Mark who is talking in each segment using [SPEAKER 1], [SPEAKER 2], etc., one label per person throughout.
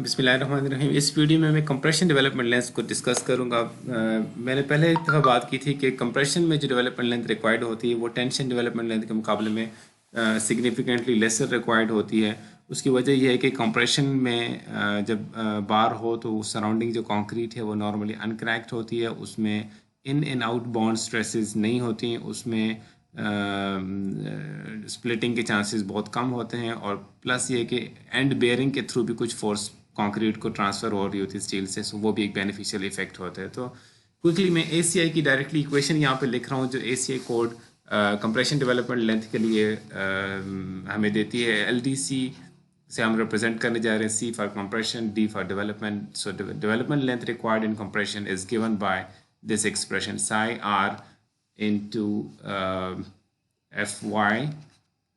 [SPEAKER 1] बिस्मिल्लाहिर्रहमानिर्रहीम। इस वीडियो में मैं कंप्रेशन डेवलपमेंट लेंथ को डिस्कस करूंगा। मैंने पहले एक दफ़ा बात की थी कि कंप्रेशन में जो डेवलपमेंट लेंथ रिक्वायर्ड होती है वो टेंशन डेवलपमेंट लेंथ के मुकाबले में सिग्निफिकेंटली लेसर रिक्वायर्ड होती है। उसकी वजह यह है कि कंप्रेशन में जब बार हो तो सराउंडिंग जो कंक्रीट है वो नॉर्मली अनक्रैक्ड होती है, उसमें in and out bond stresses नहीं होती हैं, उसमें स्प्लिटिंग के चांसेस बहुत कम होते हैं, और प्लस ये कि एंड बेयरिंग के थ्रू भी कुछ फोर्स कंक्रीट को ट्रांसफ़र हो रही होती है स्टील से, सो वो भी एक बेनिफिशियल इफेक्ट होता है। तो क्विकली मैं ACI की डायरेक्टली इक्वेशन यहाँ पे लिख रहा हूँ, जो ACI code compression development length के लिए हमें देती है। LDC से हम रिप्रेजेंट करने जा रहे हैं C for compression, D for development. So development length required in compression is given by this expression psi r into Fy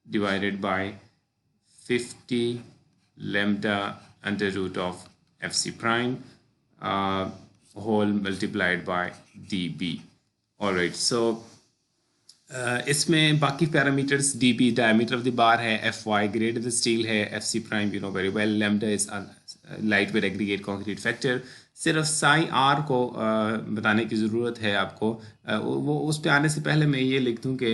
[SPEAKER 1] divided by 50 lambda under root of FC prime whole multiplied by dB. Alright, so इसमें बाकी parameters dB diameter of the bar है, Fy grade of the steel है, FC prime you know very well, lambda is lightweight aggregate concrete factor। सिर्फ psi r को बताने की ज़रूरत है आपको। वो उस पे आने से पहले मैं ये लिख दूँ कि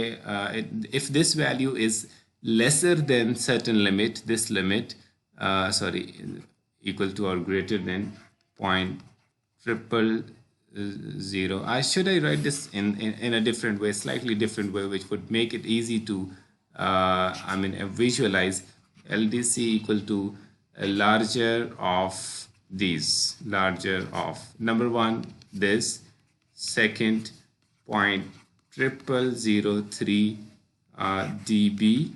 [SPEAKER 1] if this value is lesser than certain limit, this limit equal to or greater than point triple zero. Should I write this in a different way, slightly different way, which would make it easy to visualize? LDC equal to a larger of these, larger of number one this, second point triple zero three dB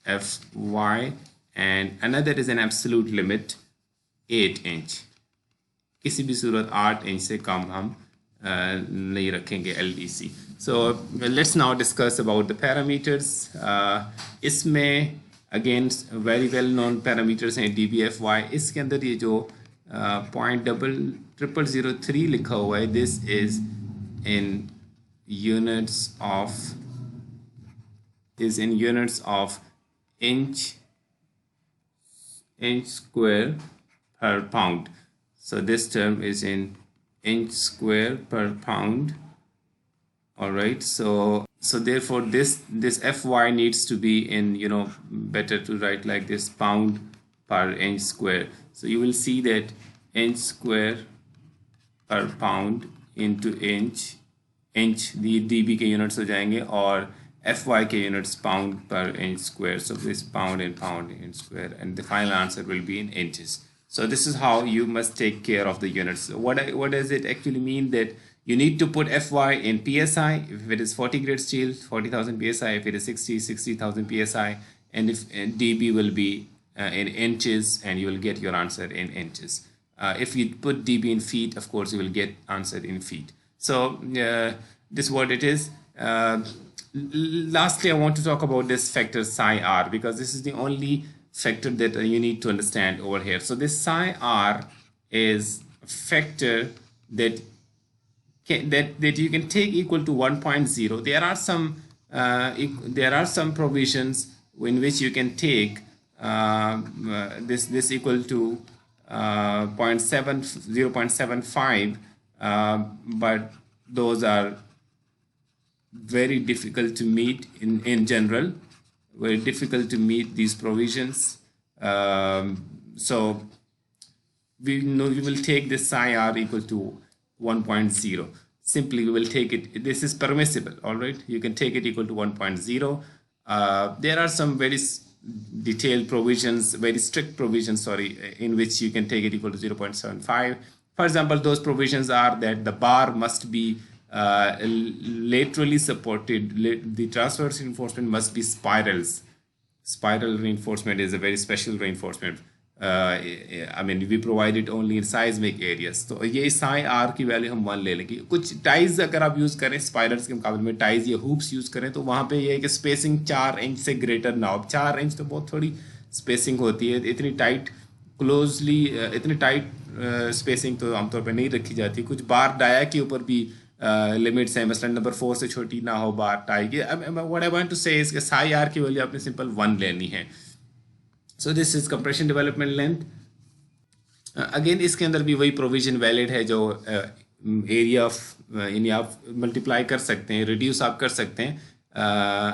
[SPEAKER 1] Fy, and another is an absolute limit 8 inch। किसी भी सूरत 8 inch से कम हम नहीं रखेंगे LDC। So let's now discuss about the parameters. इसमें again very well known parameters हैं dBFy। इसके अंदर ये जो point double triple zero three लिखा हुआ है, this is in units of inch square per pound. So this term is in inch square per pound. All right, so therefore this Fy needs to be in, better to write like this, pound per inch square. So you will see that inch square per pound into inch the dB के units हो जाएंगे, और Fy के units pound per inch square. So this pound in square, and the final answer will be in inches. So this is how you must take care of the units. What does it actually mean? That you need to put Fy in PSI. If it is 40 grade steel, 40,000 PSI. If it is 60,000 PSI, and if dB will be in inches, and you will get your answer in inches. If you put dB in feet, of course you will get answer in feet. So this is what it is. Lastly, I want to talk about this factor psi r, because this is the only factor that you need to understand over here. So this psi r is a factor that you can take equal to 1.0. There are some provisions in which you can take this equal to 0.75, but those are very difficult to meet in general, very difficult to meet these provisions. So we will take this psi r equal to 1.0. Simply we will take it, this is permissible, all right, you can take it equal to 1.0. There are some very detailed provisions, very strict provisions, in which you can take it equal to 0.75. For example, those provisions are that the bar must be laterally supported, the transverse reinforcement must be spirals. Spiral reinforcement is a very special reinforcement. We provide it only in seismic areas. तो ये psi r की value हम 1 ले लेंगे। कुछ ties अगर आप use करें स्पाइरल्स के मुकाबले में, टाइज या हुप्स यूज़ करें, तो वहाँ पे ये है कि स्पेसिंग 4 इंच से ग्रेटर ना हो। 4 इंच तो बहुत थोड़ी स्पेसिंग होती है, इतनी टाइट स्पेसिंग तो आमतौर पर नहीं रखी जाती। कुछ बार डाया के ऊपर भी लिमिट्स हैं, मसलन नंबर 4 से छोटी ना हो बार टाई की। व्हाट आई वांट टू से इज कि psi r की वैल्यू आपने सिंपल 1 लेनी है। So this is compression development length. Again इसके अंदर भी वही प्रोविजन वैलिड है जो एरिया ऑफ यानी आप मल्टीप्लाई कर सकते हैं, रिड्यूस आप कर सकते हैं।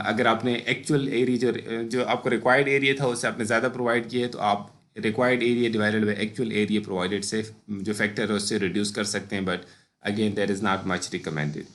[SPEAKER 1] अगर आपने एक्चुअल एरिया जो आपको रिक्वायर्ड एरिया था उससे आपने ज़्यादा प्रोवाइड किया है तो आप required area divided by actual area provided से जो फैक्टर है उससे रिड्यूस कर सकते हैं, but again there is not much recommended.